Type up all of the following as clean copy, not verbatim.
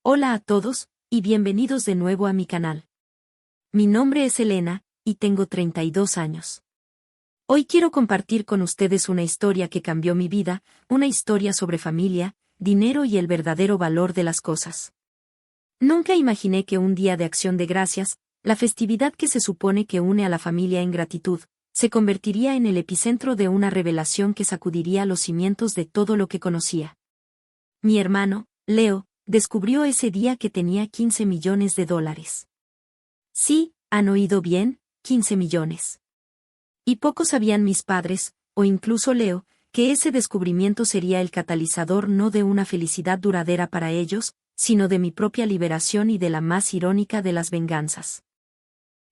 Hola a todos, y bienvenidos de nuevo a mi canal. Mi nombre es Elena, y tengo 32 años. Hoy quiero compartir con ustedes una historia que cambió mi vida, una historia sobre familia, dinero y el verdadero valor de las cosas. Nunca imaginé que un día de Acción de Gracias, la festividad que se supone que une a la familia en gratitud, se convertiría en el epicentro de una revelación que sacudiría los cimientos de todo lo que conocía. Mi hermano, Leo, descubrió ese día que tenía 15 millones de dólares. Sí, han oído bien, 15 millones. Y pocos sabían mis padres, o incluso Leo, que ese descubrimiento sería el catalizador no de una felicidad duradera para ellos, sino de mi propia liberación y de la más irónica de las venganzas.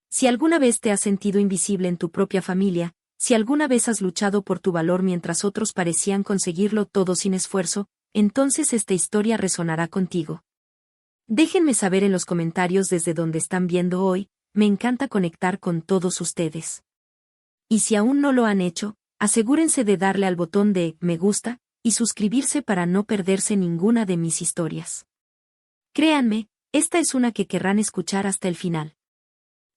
Si alguna vez te has sentido invisible en tu propia familia, si alguna vez has luchado por tu valor mientras otros parecían conseguirlo todo sin esfuerzo, entonces esta historia resonará contigo. Déjenme saber en los comentarios desde donde están viendo hoy, me encanta conectar con todos ustedes. Y si aún no lo han hecho, asegúrense de darle al botón de me gusta y suscribirse para no perderse ninguna de mis historias. Créanme, esta es una que querrán escuchar hasta el final.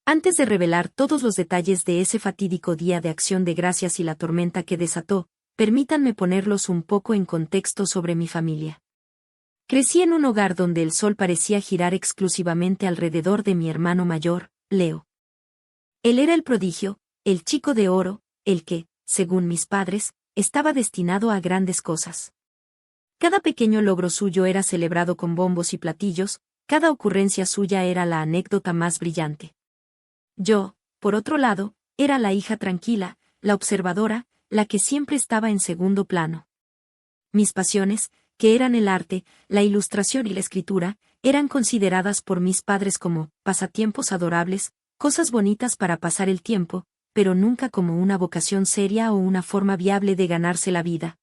Antes de revelar todos los detalles de ese fatídico día de Acción de Gracias y la tormenta que desató, permítanme ponerlos un poco en contexto sobre mi familia. Crecí en un hogar donde el sol parecía girar exclusivamente alrededor de mi hermano mayor, Leo. Él era el prodigio, el chico de oro, el que, según mis padres, estaba destinado a grandes cosas. Cada pequeño logro suyo era celebrado con bombos y platillos, cada ocurrencia suya era la anécdota más brillante. Yo, por otro lado, era la hija tranquila, la observadora, la que siempre estaba en segundo plano. Mis pasiones, que eran el arte, la ilustración y la escritura, eran consideradas por mis padres como pasatiempos adorables, cosas bonitas para pasar el tiempo, pero nunca como una vocación seria o una forma viable de ganarse la vida.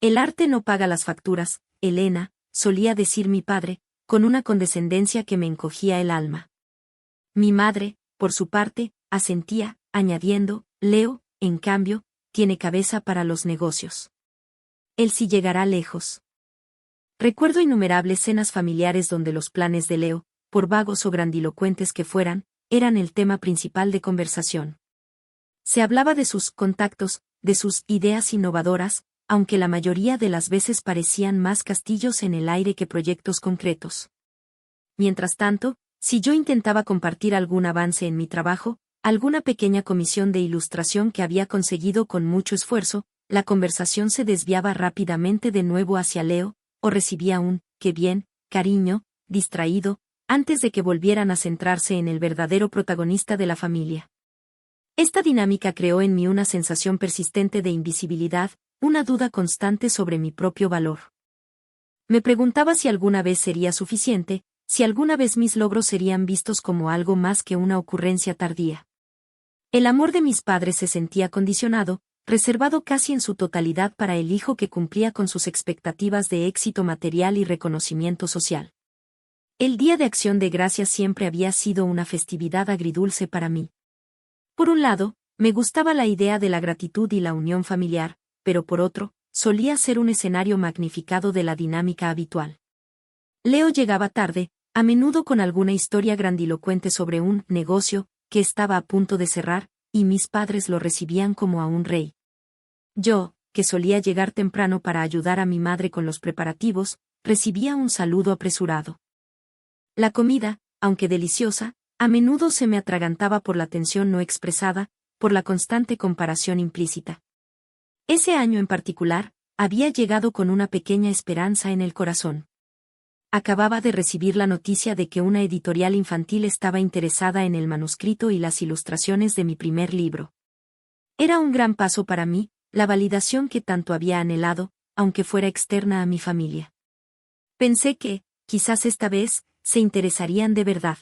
El arte no paga las facturas, Elena, solía decir mi padre, con una condescendencia que me encogía el alma. Mi madre, por su parte, asentía, añadiendo, Leo, en cambio, tiene cabeza para los negocios. Él sí llegará lejos. Recuerdo innumerables cenas familiares donde los planes de Leo, por vagos o grandilocuentes que fueran, eran el tema principal de conversación. Se hablaba de sus contactos, de sus ideas innovadoras, aunque la mayoría de las veces parecían más castillos en el aire que proyectos concretos. Mientras tanto, si yo intentaba compartir algún avance en mi trabajo, alguna pequeña comisión de ilustración que había conseguido con mucho esfuerzo, la conversación se desviaba rápidamente de nuevo hacia Leo, o recibía un «qué bien», cariño, distraído, antes de que volvieran a centrarse en el verdadero protagonista de la familia. Esta dinámica creó en mí una sensación persistente de invisibilidad, una duda constante sobre mi propio valor. Me preguntaba si alguna vez sería suficiente, si alguna vez mis logros serían vistos como algo más que una ocurrencia tardía. El amor de mis padres se sentía condicionado, reservado casi en su totalidad para el hijo que cumplía con sus expectativas de éxito material y reconocimiento social. El Día de Acción de Gracias siempre había sido una festividad agridulce para mí. Por un lado, me gustaba la idea de la gratitud y la unión familiar, pero por otro, solía ser un escenario magnificado de la dinámica habitual. Leo llegaba tarde, a menudo con alguna historia grandilocuente sobre un negocio que estaba a punto de cerrar, y mis padres lo recibían como a un rey. Yo, que solía llegar temprano para ayudar a mi madre con los preparativos, recibía un saludo apresurado. La comida, aunque deliciosa, a menudo se me atragantaba por la tensión no expresada, por la constante comparación implícita. Ese año en particular, había llegado con una pequeña esperanza en el corazón. Acababa de recibir la noticia de que una editorial infantil estaba interesada en el manuscrito y las ilustraciones de mi primer libro. Era un gran paso para mí, la validación que tanto había anhelado, aunque fuera externa a mi familia. Pensé que, quizás esta vez, se interesarían de verdad.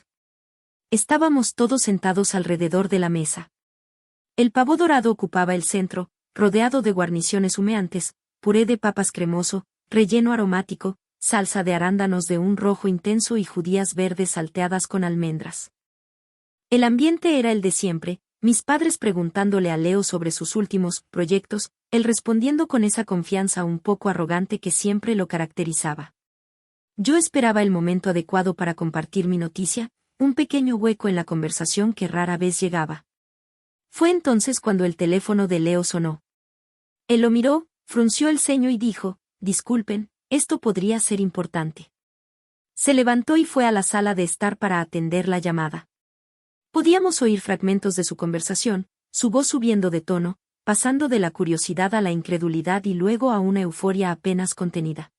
Estábamos todos sentados alrededor de la mesa. El pavo dorado ocupaba el centro, rodeado de guarniciones humeantes, puré de papas cremoso, relleno aromático, salsa de arándanos de un rojo intenso y judías verdes salteadas con almendras. El ambiente era el de siempre, mis padres preguntándole a Leo sobre sus últimos proyectos, él respondiendo con esa confianza un poco arrogante que siempre lo caracterizaba. Yo esperaba el momento adecuado para compartir mi noticia, un pequeño hueco en la conversación que rara vez llegaba. Fue entonces cuando el teléfono de Leo sonó. Él lo miró, frunció el ceño y dijo, «Disculpen, esto podría ser importante». Se levantó y fue a la sala de estar para atender la llamada. Podíamos oír fragmentos de su conversación, su voz subiendo de tono, pasando de la curiosidad a la incredulidad y luego a una euforia apenas contenida.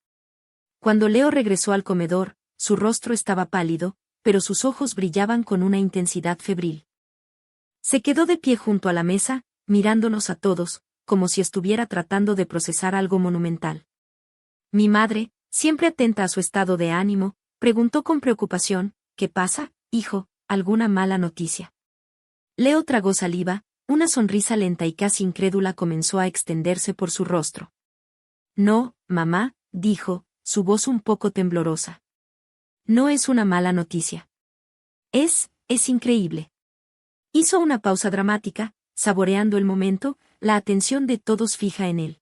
Cuando Leo regresó al comedor, su rostro estaba pálido, pero sus ojos brillaban con una intensidad febril. Se quedó de pie junto a la mesa, mirándonos a todos, como si estuviera tratando de procesar algo monumental. Mi madre, siempre atenta a su estado de ánimo, preguntó con preocupación, «¿Qué pasa, hijo? ¿Alguna mala noticia?» Leo tragó saliva, una sonrisa lenta y casi incrédula comenzó a extenderse por su rostro. «No, mamá», dijo, su voz un poco temblorosa. «No es una mala noticia. Es increíble». Hizo una pausa dramática, saboreando el momento, la atención de todos fija en él.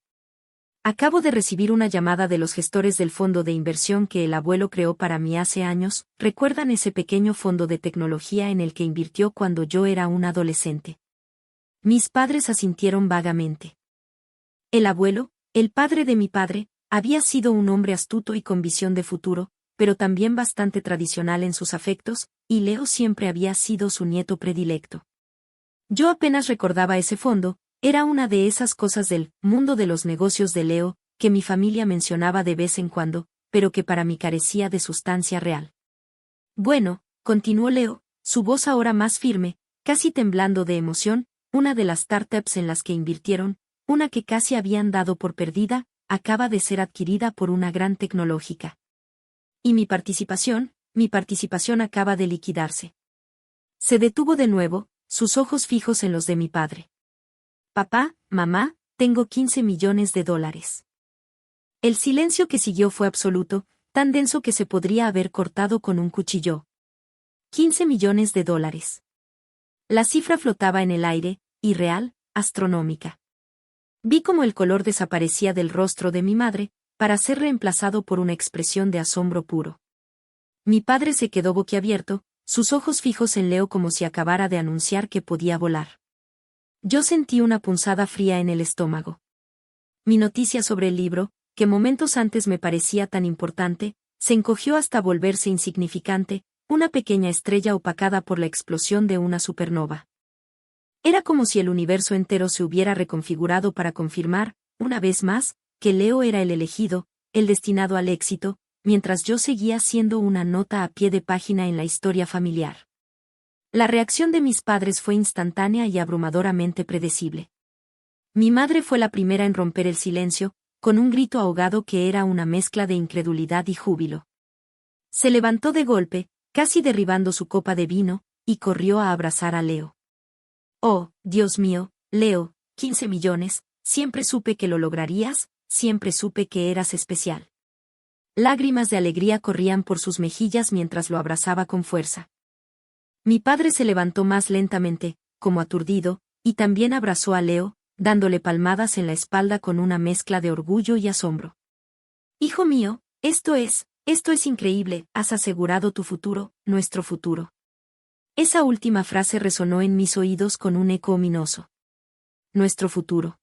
«Acabo de recibir una llamada de los gestores del fondo de inversión que el abuelo creó para mí hace años. ¿Recuerdan ese pequeño fondo de tecnología en el que invirtió cuando yo era un adolescente?» Mis padres asintieron vagamente. El abuelo, el padre de mi padre, había sido un hombre astuto y con visión de futuro, pero también bastante tradicional en sus afectos, y Leo siempre había sido su nieto predilecto. Yo apenas recordaba ese fondo. Era una de esas cosas del mundo de los negocios de Leo, que mi familia mencionaba de vez en cuando, pero que para mí carecía de sustancia real. «Bueno», continuó Leo, su voz ahora más firme, casi temblando de emoción, «una de las startups en las que invirtieron, una que casi habían dado por perdida, acaba de ser adquirida por una gran tecnológica. Y mi participación acaba de liquidarse». Se detuvo de nuevo, sus ojos fijos en los de mi padre. «Papá, mamá, tengo $15 millones. El silencio que siguió fue absoluto, tan denso que se podría haber cortado con un cuchillo. $15 millones. La cifra flotaba en el aire, irreal, astronómica. Vi cómo el color desaparecía del rostro de mi madre, para ser reemplazado por una expresión de asombro puro. Mi padre se quedó boquiabierto, sus ojos fijos en Leo como si acabara de anunciar que podía volar. Yo sentí una punzada fría en el estómago. Mi noticia sobre el libro, que momentos antes me parecía tan importante, se encogió hasta volverse insignificante, una pequeña estrella opacada por la explosión de una supernova. Era como si el universo entero se hubiera reconfigurado para confirmar, una vez más, que Leo era el elegido, el destinado al éxito, mientras yo seguía siendo una nota a pie de página en la historia familiar. La reacción de mis padres fue instantánea y abrumadoramente predecible. Mi madre fue la primera en romper el silencio, con un grito ahogado que era una mezcla de incredulidad y júbilo. Se levantó de golpe, casi derribando su copa de vino, y corrió a abrazar a Leo. «Oh, Dios mío, Leo, 15 millones, siempre supe que lo lograrías, siempre supe que eras especial». Lágrimas de alegría corrían por sus mejillas mientras lo abrazaba con fuerza. Mi padre se levantó más lentamente, como aturdido, y también abrazó a Leo, dándole palmadas en la espalda con una mezcla de orgullo y asombro. «Hijo mío, esto es increíble, has asegurado tu futuro, nuestro futuro». Esa última frase resonó en mis oídos con un eco ominoso. Nuestro futuro.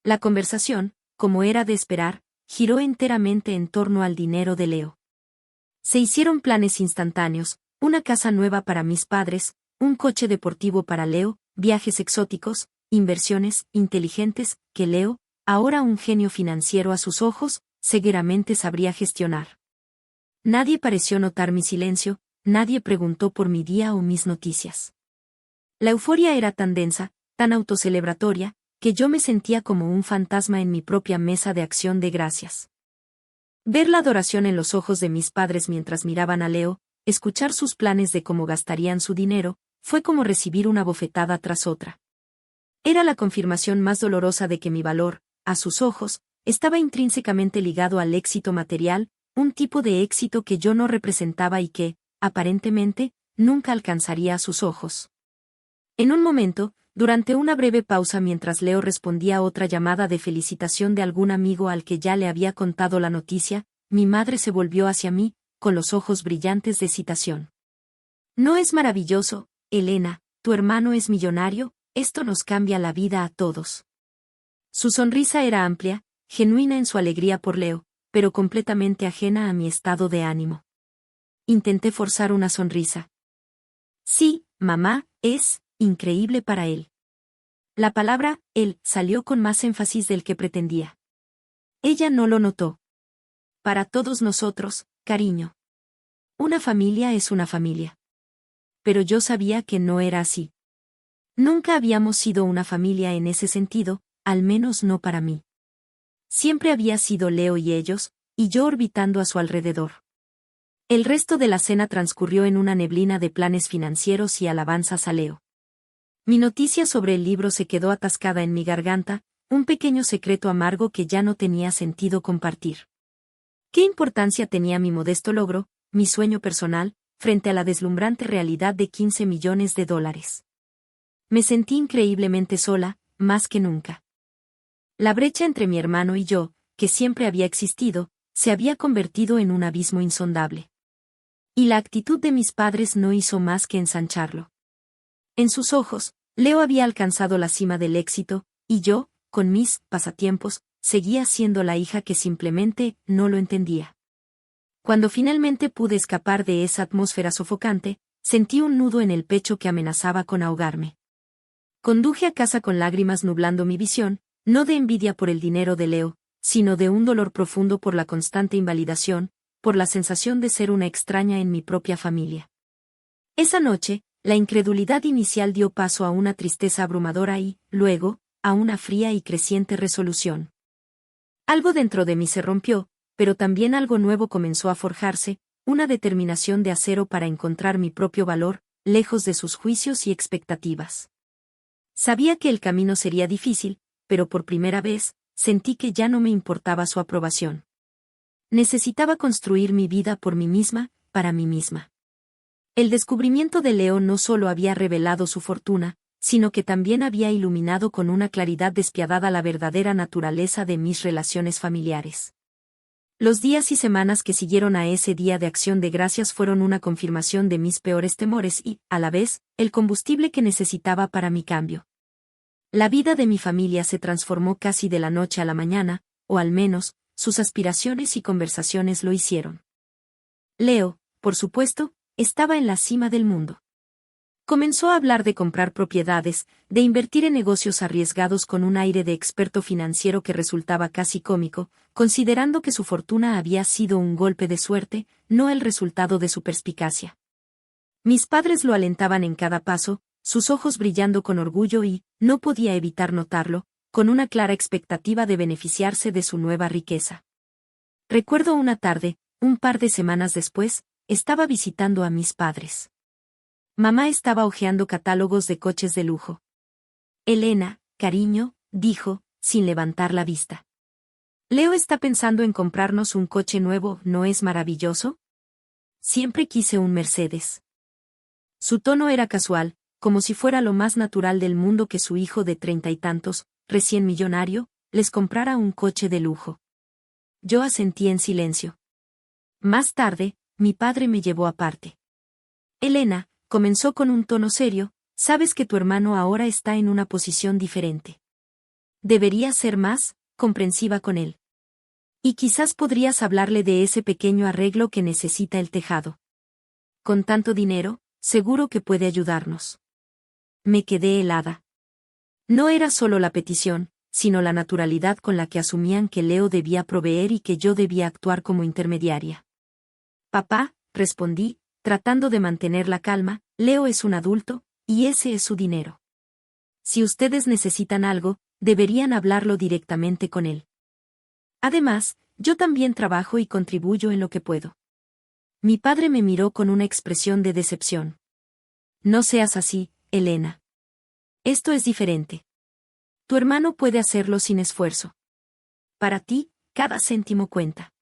La conversación, como era de esperar, giró enteramente en torno al dinero de Leo. Se hicieron planes instantáneos, una casa nueva para mis padres, un coche deportivo para Leo, viajes exóticos, inversiones inteligentes, que Leo, ahora un genio financiero a sus ojos, seguramente sabría gestionar. Nadie pareció notar mi silencio, nadie preguntó por mi día o mis noticias. La euforia era tan densa, tan autocelebratoria, que yo me sentía como un fantasma en mi propia mesa de acción de gracias. Ver la adoración en los ojos de mis padres mientras miraban a Leo, escuchar sus planes de cómo gastarían su dinero, fue como recibir una bofetada tras otra. Era la confirmación más dolorosa de que mi valor, a sus ojos, estaba intrínsecamente ligado al éxito material, un tipo de éxito que yo no representaba y que, aparentemente, nunca alcanzaría a sus ojos. En un momento, durante una breve pausa mientras Leo respondía a otra llamada de felicitación de algún amigo al que ya le había contado la noticia, mi madre se volvió hacia mí, con los ojos brillantes de excitación. ¿No es maravilloso, Elena? Tu hermano es millonario, esto nos cambia la vida a todos. Su sonrisa era amplia, genuina en su alegría por Leo, pero completamente ajena a mi estado de ánimo. Intenté forzar una sonrisa. Sí, mamá, es increíble para él. La palabra él salió con más énfasis del que pretendía. Ella no lo notó. Para todos nosotros, cariño. Una familia es una familia. Pero yo sabía que no era así. Nunca habíamos sido una familia en ese sentido, al menos no para mí. Siempre había sido Leo y ellos, y yo orbitando a su alrededor. El resto de la cena transcurrió en una neblina de planes financieros y alabanzas a Leo. Mi noticia sobre el libro se quedó atascada en mi garganta, un pequeño secreto amargo que ya no tenía sentido compartir. ¿Qué importancia tenía mi modesto logro, mi sueño personal, frente a la deslumbrante realidad de 15 millones de dólares? Me sentí increíblemente sola, más que nunca. La brecha entre mi hermano y yo, que siempre había existido, se había convertido en un abismo insondable. Y la actitud de mis padres no hizo más que ensancharlo. En sus ojos, Leo había alcanzado la cima del éxito, y yo, con mis pasatiempos, seguía siendo la hija que simplemente no lo entendía. Cuando finalmente pude escapar de esa atmósfera sofocante, sentí un nudo en el pecho que amenazaba con ahogarme. Conduje a casa con lágrimas nublando mi visión, no de envidia por el dinero de Leo, sino de un dolor profundo por la constante invalidación, por la sensación de ser una extraña en mi propia familia. Esa noche, la incredulidad inicial dio paso a una tristeza abrumadora y, luego, a una fría y creciente resolución. Algo dentro de mí se rompió, pero también algo nuevo comenzó a forjarse, una determinación de acero para encontrar mi propio valor, lejos de sus juicios y expectativas. Sabía que el camino sería difícil, pero por primera vez, sentí que ya no me importaba su aprobación. Necesitaba construir mi vida por mí misma, para mí misma. El descubrimiento de Leo no solo había revelado su fortuna, sino que también había iluminado con una claridad despiadada la verdadera naturaleza de mis relaciones familiares. Los días y semanas que siguieron a ese día de Acción de Gracias fueron una confirmación de mis peores temores y, a la vez, el combustible que necesitaba para mi cambio. La vida de mi familia se transformó casi de la noche a la mañana, o al menos, sus aspiraciones y conversaciones lo hicieron. Leo, por supuesto, estaba en la cima del mundo. Comenzó a hablar de comprar propiedades, de invertir en negocios arriesgados con un aire de experto financiero que resultaba casi cómico, considerando que su fortuna había sido un golpe de suerte, no el resultado de su perspicacia. Mis padres lo alentaban en cada paso, sus ojos brillando con orgullo y, no podía evitar notarlo, con una clara expectativa de beneficiarse de su nueva riqueza. Recuerdo una tarde, un par de semanas después, estaba visitando a mis padres. Mamá estaba hojeando catálogos de coches de lujo. Elena, cariño, dijo, sin levantar la vista. Leo está pensando en comprarnos un coche nuevo, ¿no es maravilloso? Siempre quise un Mercedes. Su tono era casual, como si fuera lo más natural del mundo que su hijo de 30 y tantos, recién millonario, les comprara un coche de lujo. Yo asentí en silencio. Más tarde, mi padre me llevó aparte. Elena, comenzó con un tono serio, sabes que tu hermano ahora está en una posición diferente. Deberías ser más comprensiva con él. Y quizás podrías hablarle de ese pequeño arreglo que necesita el tejado. Con tanto dinero, seguro que puede ayudarnos. Me quedé helada. No era solo la petición, sino la naturalidad con la que asumían que Leo debía proveer y que yo debía actuar como intermediaria. Papá, respondí, tratando de mantener la calma, Leo es un adulto, y ese es su dinero. Si ustedes necesitan algo, deberían hablarlo directamente con él. Además, yo también trabajo y contribuyo en lo que puedo. Mi padre me miró con una expresión de decepción. No seas así, Elena. Esto es diferente. Tu hermano puede hacerlo sin esfuerzo. Para ti, cada céntimo cuenta.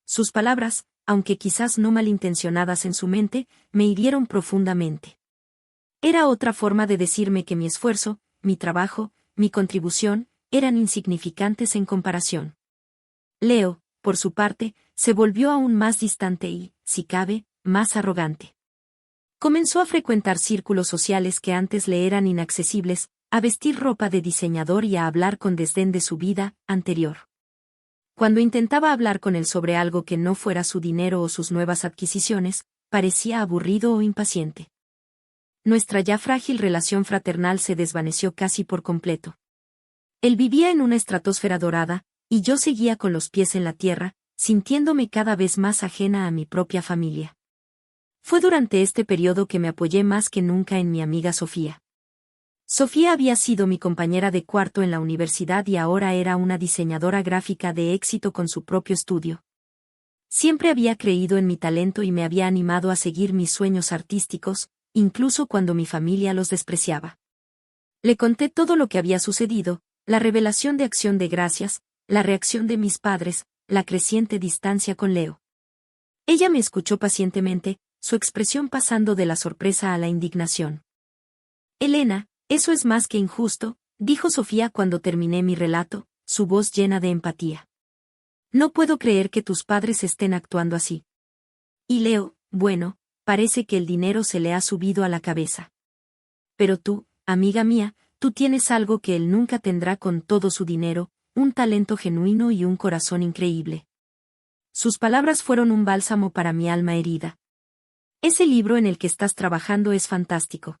Sus palabras, aunque quizás no malintencionadas en su mente, me hirieron profundamente. Era otra forma de decirme que mi esfuerzo, mi trabajo, mi contribución, eran insignificantes en comparación. Leo, por su parte, se volvió aún más distante y, si cabe, más arrogante. Comenzó a frecuentar círculos sociales que antes le eran inaccesibles, a vestir ropa de diseñador y a hablar con desdén de su vida anterior. Cuando intentaba hablar con él sobre algo que no fuera su dinero o sus nuevas adquisiciones, parecía aburrido o impaciente. Nuestra ya frágil relación fraternal se desvaneció casi por completo. Él vivía en una estratosfera dorada, y yo seguía con los pies en la tierra, sintiéndome cada vez más ajena a mi propia familia. Fue durante este periodo que me apoyé más que nunca en mi amiga Sofía. Sofía había sido mi compañera de cuarto en la universidad y ahora era una diseñadora gráfica de éxito con su propio estudio. Siempre había creído en mi talento y me había animado a seguir mis sueños artísticos, incluso cuando mi familia los despreciaba. Le conté todo lo que había sucedido, la revelación de Acción de Gracias, la reacción de mis padres, la creciente distancia con Leo. Ella me escuchó pacientemente, su expresión pasando de la sorpresa a la indignación. Elena, eso es más que injusto, dijo Sofía cuando terminé mi relato, su voz llena de empatía. No puedo creer que tus padres estén actuando así. Y Leo, bueno, parece que el dinero se le ha subido a la cabeza. Pero tú, amiga mía, tú tienes algo que él nunca tendrá con todo su dinero, un talento genuino y un corazón increíble. Sus palabras fueron un bálsamo para mi alma herida. Ese libro en el que estás trabajando es fantástico.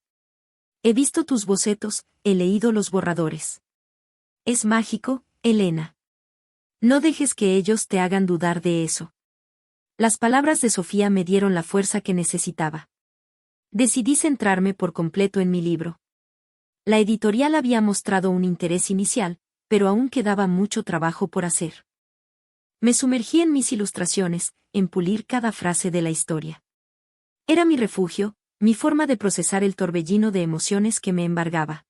He visto tus bocetos, he leído los borradores. Es mágico, Elena. No dejes que ellos te hagan dudar de eso. Las palabras de Sofía me dieron la fuerza que necesitaba. Decidí centrarme por completo en mi libro. La editorial había mostrado un interés inicial, pero aún quedaba mucho trabajo por hacer. Me sumergí en mis ilustraciones, en pulir cada frase de la historia. Era mi refugio, mi forma de procesar el torbellino de emociones que me embargaba.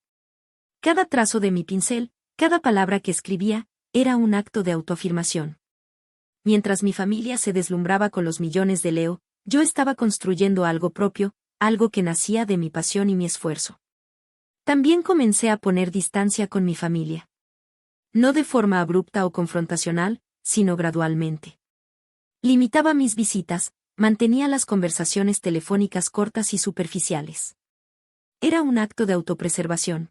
Cada trazo de mi pincel, cada palabra que escribía, era un acto de autoafirmación. Mientras mi familia se deslumbraba con los millones de Leo, yo estaba construyendo algo propio, algo que nacía de mi pasión y mi esfuerzo. También comencé a poner distancia con mi familia. No de forma abrupta o confrontacional, sino gradualmente. Limitaba mis visitas, mantenía las conversaciones telefónicas cortas y superficiales. Era un acto de autopreservación.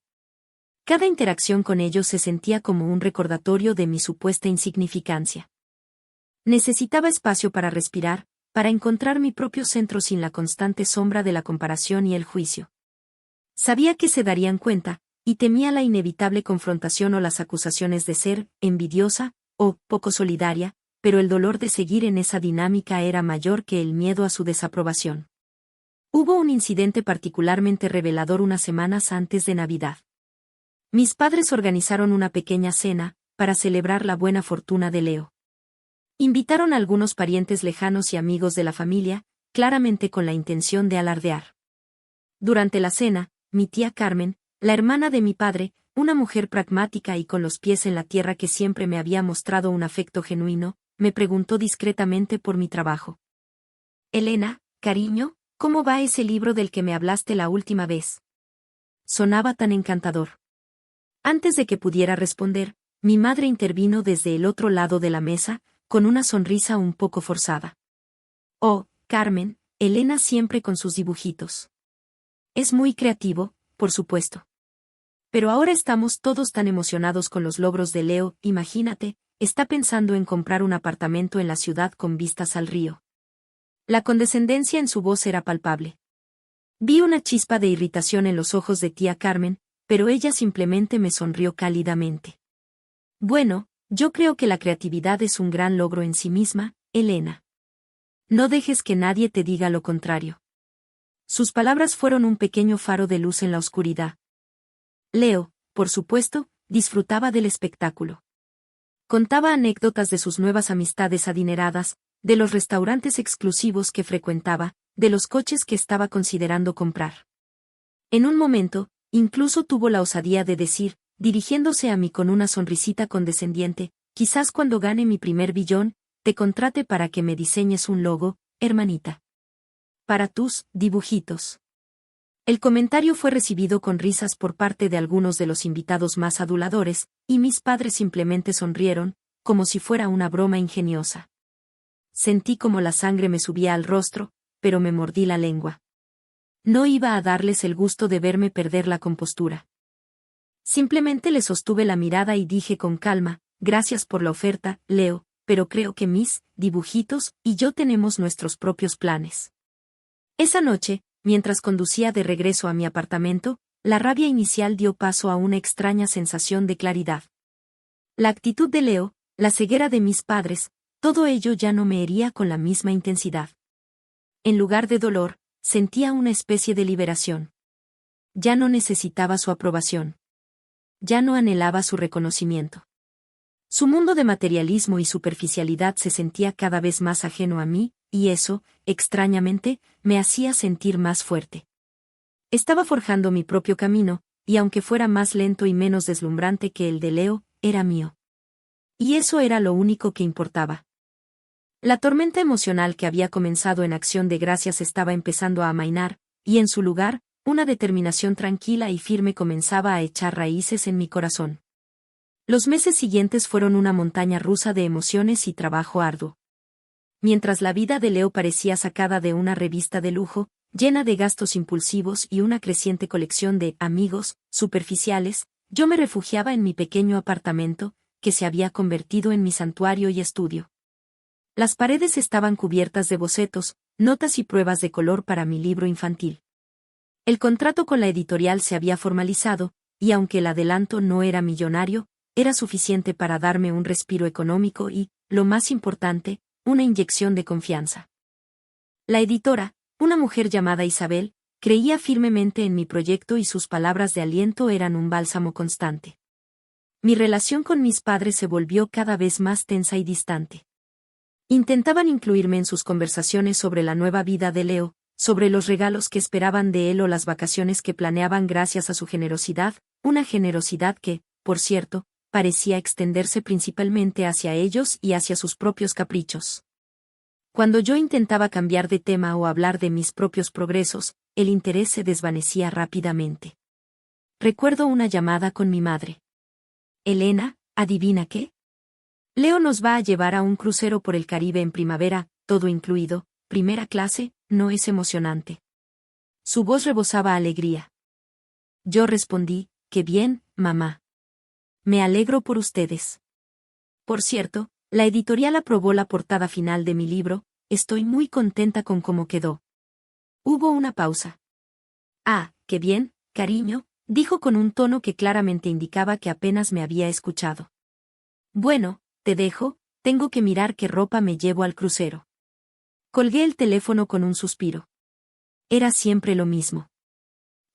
Cada interacción con ellos se sentía como un recordatorio de mi supuesta insignificancia. Necesitaba espacio para respirar, para encontrar mi propio centro sin la constante sombra de la comparación y el juicio. Sabía que se darían cuenta, y temía la inevitable confrontación o las acusaciones de ser envidiosa o poco solidaria, pero el dolor de seguir en esa dinámica era mayor que el miedo a su desaprobación. Hubo un incidente particularmente revelador unas semanas antes de Navidad. Mis padres organizaron una pequeña cena, para celebrar la buena fortuna de Leo. Invitaron a algunos parientes lejanos y amigos de la familia, claramente con la intención de alardear. Durante la cena, mi tía Carmen, la hermana de mi padre, una mujer pragmática y con los pies en la tierra que siempre me había mostrado un afecto genuino, me preguntó discretamente por mi trabajo. Elena, cariño, ¿cómo va ese libro del que me hablaste la última vez? Sonaba tan encantador. Antes de que pudiera responder, mi madre intervino desde el otro lado de la mesa, con una sonrisa un poco forzada. Oh, Carmen, Elena siempre con sus dibujitos. Es muy creativo, por supuesto. Pero ahora estamos todos tan emocionados con los logros de Leo, imagínate, está pensando en comprar un apartamento en la ciudad con vistas al río. La condescendencia en su voz era palpable. Vi una chispa de irritación en los ojos de tía Carmen, pero ella simplemente me sonrió cálidamente. Bueno, yo creo que la creatividad es un gran logro en sí misma, Elena. No dejes que nadie te diga lo contrario. Sus palabras fueron un pequeño faro de luz en la oscuridad. Leo, por supuesto, disfrutaba del espectáculo. Contaba anécdotas de sus nuevas amistades adineradas, de los restaurantes exclusivos que frecuentaba, de los coches que estaba considerando comprar. En un momento, incluso tuvo la osadía de decir, dirigiéndose a mí con una sonrisita condescendiente, quizás cuando gane mi primer billón, te contrate para que me diseñes un logo, hermanita. Para tus dibujitos. El comentario fue recibido con risas por parte de algunos de los invitados más aduladores, y mis padres simplemente sonrieron, como si fuera una broma ingeniosa. sentí como la sangre me subía al rostro, pero me mordí la lengua. No iba a darles el gusto de verme perder la compostura. Simplemente le sostuve la mirada y dije con calma, gracias por la oferta, Leo, pero creo que mis dibujitos y yo tenemos nuestros propios planes. Esa noche, mientras conducía de regreso a mi apartamento, la rabia inicial dio paso a una extraña sensación de claridad. La actitud de Leo, la ceguera de mis padres, todo ello ya no me hería con la misma intensidad. En lugar de dolor, sentía una especie de liberación. Ya no necesitaba su aprobación. Ya no anhelaba su reconocimiento. Su mundo de materialismo y superficialidad se sentía cada vez más ajeno a mí, y eso, extrañamente, me hacía sentir más fuerte. Estaba forjando mi propio camino, y aunque fuera más lento y menos deslumbrante que el de Leo, era mío. Y eso era lo único que importaba. La tormenta emocional que había comenzado en Acción de Gracias estaba empezando a amainar, y en su lugar, una determinación tranquila y firme comenzaba a echar raíces en mi corazón. Los meses siguientes fueron una montaña rusa de emociones y trabajo arduo. Mientras la vida de Leo parecía sacada de una revista de lujo, llena de gastos impulsivos y una creciente colección de amigos superficiales, yo me refugiaba en mi pequeño apartamento, que se había convertido en mi santuario y estudio. Las paredes estaban cubiertas de bocetos, notas y pruebas de color para mi libro infantil. El contrato con la editorial se había formalizado, y aunque el adelanto no era millonario, era suficiente para darme un respiro económico y, lo más importante, una inyección de confianza. La editora, una mujer llamada Isabel, creía firmemente en mi proyecto y sus palabras de aliento eran un bálsamo constante. Mi relación con mis padres se volvió cada vez más tensa y distante. Intentaban incluirme en sus conversaciones sobre la nueva vida de Leo, sobre los regalos que esperaban de él o las vacaciones que planeaban gracias a su generosidad, una generosidad que, por cierto, parecía extenderse principalmente hacia ellos y hacia sus propios caprichos. Cuando yo intentaba cambiar de tema o hablar de mis propios progresos, el interés se desvanecía rápidamente. Recuerdo una llamada con mi madre. Elena, ¿adivina qué? Leo nos va a llevar a un crucero por el Caribe en primavera, todo incluido, primera clase, ¿no es emocionante? Su voz rebosaba alegría. Yo respondí, qué bien, mamá. Me alegro por ustedes. Por cierto, la editorial aprobó la portada final de mi libro, estoy muy contenta con cómo quedó. Hubo una pausa. Ah, qué bien, cariño, dijo con un tono que claramente indicaba que apenas me había escuchado. Bueno, te dejo, tengo que mirar qué ropa me llevo al crucero. Colgué el teléfono con un suspiro. Era siempre lo mismo.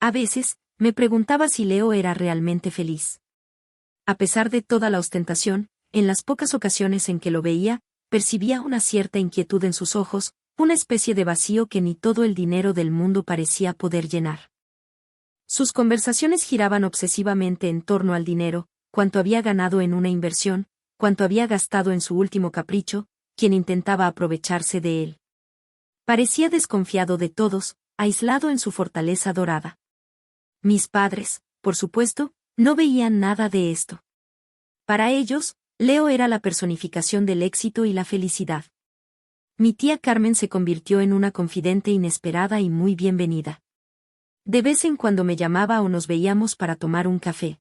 A veces, me preguntaba si Leo era realmente feliz. A pesar de toda la ostentación, en las pocas ocasiones en que lo veía, percibía una cierta inquietud en sus ojos, una especie de vacío que ni todo el dinero del mundo parecía poder llenar. Sus conversaciones giraban obsesivamente en torno al dinero, cuánto había ganado en una inversión, cuánto había gastado en su último capricho, quien intentaba aprovecharse de él. Parecía desconfiado de todos, aislado en su fortaleza dorada. Mis padres, por supuesto, no veían nada de esto. Para ellos, Leo era la personificación del éxito y la felicidad. Mi tía Carmen se convirtió en una confidente inesperada y muy bienvenida. De vez en cuando me llamaba o nos veíamos para tomar un café.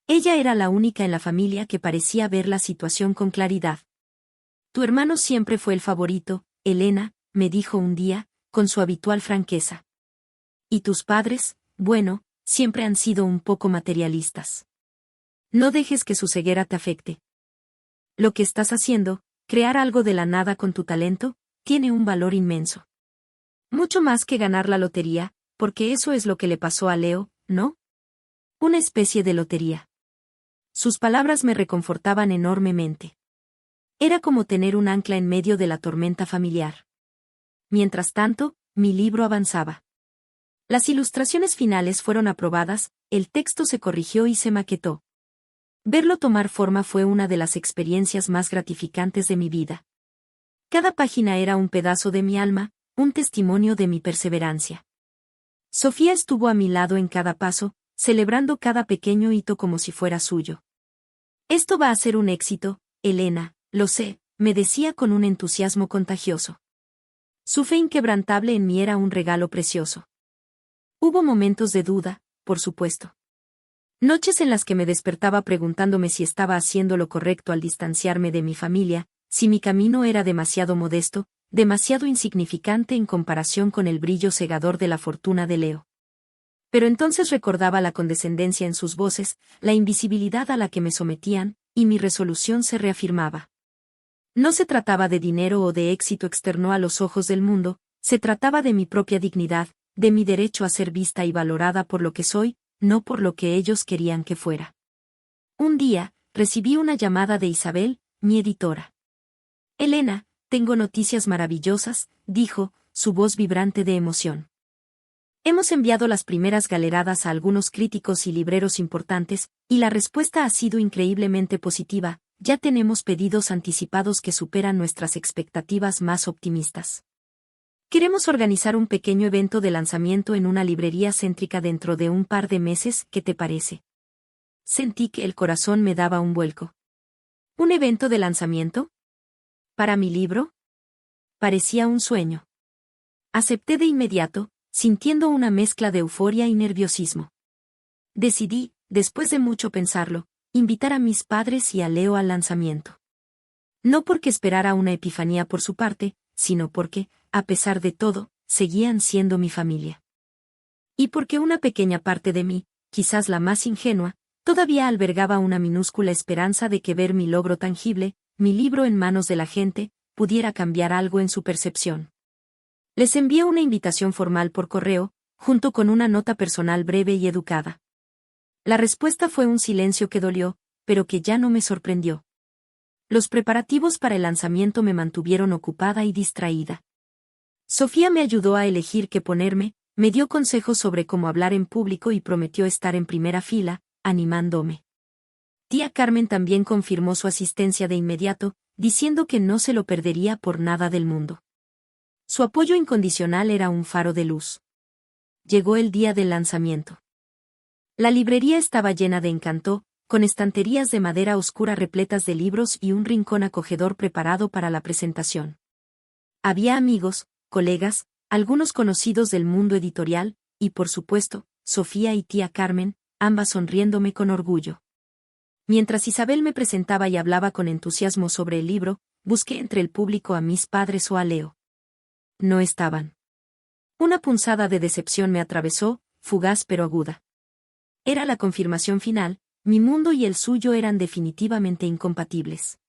Ella era la única en la familia que parecía ver la situación con claridad. Tu hermano siempre fue el favorito, Elena, me dijo un día, con su habitual franqueza. ¿Y tus padres? Bueno, siempre han sido un poco materialistas. No dejes que su ceguera te afecte. Lo que estás haciendo, crear algo de la nada con tu talento, tiene un valor inmenso. Mucho más que ganar la lotería, porque eso es lo que le pasó a Leo, ¿no? Una especie de lotería. Sus palabras me reconfortaban enormemente. Era como tener un ancla en medio de la tormenta familiar. Mientras tanto, mi libro avanzaba. Las ilustraciones finales fueron aprobadas, el texto se corrigió y se maquetó. Verlo tomar forma fue una de las experiencias más gratificantes de mi vida. Cada página era un pedazo de mi alma, un testimonio de mi perseverancia. Sofía estuvo a mi lado en cada paso, celebrando cada pequeño hito como si fuera suyo. Esto va a ser un éxito, Elena, lo sé, me decía con un entusiasmo contagioso. Su fe inquebrantable en mí era un regalo precioso. Hubo momentos de duda, por supuesto. Noches en las que me despertaba preguntándome si estaba haciendo lo correcto al distanciarme de mi familia, si mi camino era demasiado modesto, demasiado insignificante en comparación con el brillo cegador de la fortuna de Leo. Pero entonces recordaba la condescendencia en sus voces, la invisibilidad a la que me sometían, y mi resolución se reafirmaba. No se trataba de dinero o de éxito externo a los ojos del mundo, se trataba de mi propia dignidad, de mi derecho a ser vista y valorada por lo que soy, no por lo que ellos querían que fuera. Un día, recibí una llamada de Isabel, mi editora. Elena, tengo noticias maravillosas, dijo, su voz vibrante de emoción. Hemos enviado las primeras galeradas a algunos críticos y libreros importantes, y la respuesta ha sido increíblemente positiva, ya tenemos pedidos anticipados que superan nuestras expectativas más optimistas. Queremos organizar un pequeño evento de lanzamiento en una librería céntrica dentro de un par de meses, ¿qué te parece? Sentí que el corazón me daba un vuelco. ¿Un evento de lanzamiento? ¿Para mi libro? Parecía un sueño. Acepté de inmediato, sintiendo una mezcla de euforia y nerviosismo. Decidí, después de mucho pensarlo, invitar a mis padres y a Leo al lanzamiento. No porque esperara una epifanía por su parte, sino porque, a pesar de todo, seguían siendo mi familia. Y porque una pequeña parte de mí, quizás la más ingenua, todavía albergaba una minúscula esperanza de que ver mi logro tangible, mi libro en manos de la gente, pudiera cambiar algo en su percepción. Les envié una invitación formal por correo, junto con una nota personal breve y educada. La respuesta fue un silencio que dolió, pero que ya no me sorprendió. Los preparativos para el lanzamiento me mantuvieron ocupada y distraída. Sofía me ayudó a elegir qué ponerme, me dio consejos sobre cómo hablar en público y prometió estar en primera fila, animándome. Tía Carmen también confirmó su asistencia de inmediato, diciendo que no se lo perdería por nada del mundo. Su apoyo incondicional era un faro de luz. Llegó el día del lanzamiento. La librería estaba llena de encanto, con estanterías de madera oscura repletas de libros y un rincón acogedor preparado para la presentación. Había amigos, colegas, algunos conocidos del mundo editorial, y por supuesto, Sofía y tía Carmen, ambas sonriéndome con orgullo. Mientras Isabel me presentaba y hablaba con entusiasmo sobre el libro, busqué entre el público a mis padres o a Leo. No estaban. Una punzada de decepción me atravesó, fugaz pero aguda. Era la confirmación final, mi mundo y el suyo eran definitivamente incompatibles.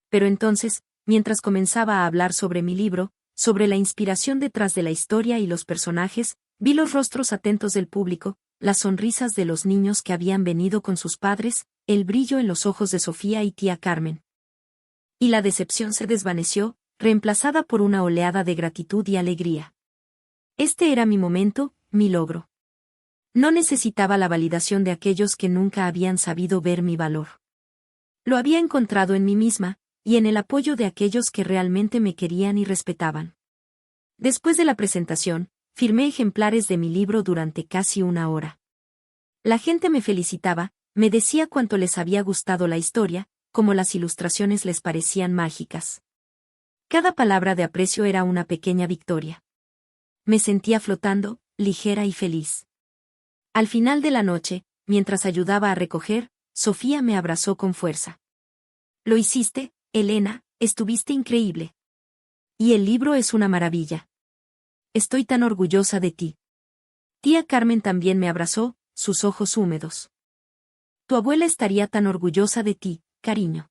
Pero entonces, mientras comenzaba a hablar sobre mi libro, sobre la inspiración detrás de la historia y los personajes, vi los rostros atentos del público, las sonrisas de los niños que habían venido con sus padres, el brillo en los ojos de Sofía y tía Carmen. Y la decepción se desvaneció, reemplazada por una oleada de gratitud y alegría. Este era mi momento, mi logro. No necesitaba la validación de aquellos que nunca habían sabido ver mi valor. Lo había encontrado en mí misma, y en el apoyo de aquellos que realmente me querían y respetaban. Después de la presentación, firmé ejemplares de mi libro durante casi una hora. La gente me felicitaba, me decía cuánto les había gustado la historia, como las ilustraciones les parecían mágicas. Cada palabra de aprecio era una pequeña victoria. Me sentía flotando, ligera y feliz. Al final de la noche, mientras ayudaba a recoger, Sofía me abrazó con fuerza. Lo hiciste, Elena, estuviste increíble. Y el libro es una maravilla. Estoy tan orgullosa de ti. Tía Carmen también me abrazó, sus ojos húmedos. Tu abuela estaría tan orgullosa de ti, cariño.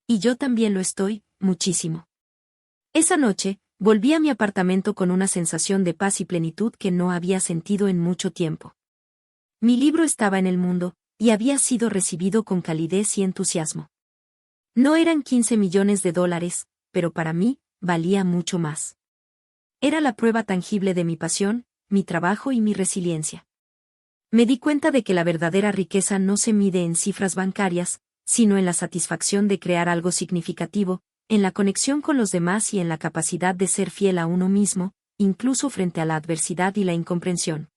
Y yo también lo estoy, muchísimo. Esa noche, volví a mi apartamento con una sensación de paz y plenitud que no había sentido en mucho tiempo. Mi libro estaba en el mundo, y había sido recibido con calidez y entusiasmo. No eran 15 millones de dólares, pero para mí, valía mucho más. Era la prueba tangible de mi pasión, mi trabajo y mi resiliencia. Me di cuenta de que la verdadera riqueza no se mide en cifras bancarias, sino en la satisfacción de crear algo significativo, en la conexión con los demás y en la capacidad de ser fiel a uno mismo, incluso frente a la adversidad y la incomprensión.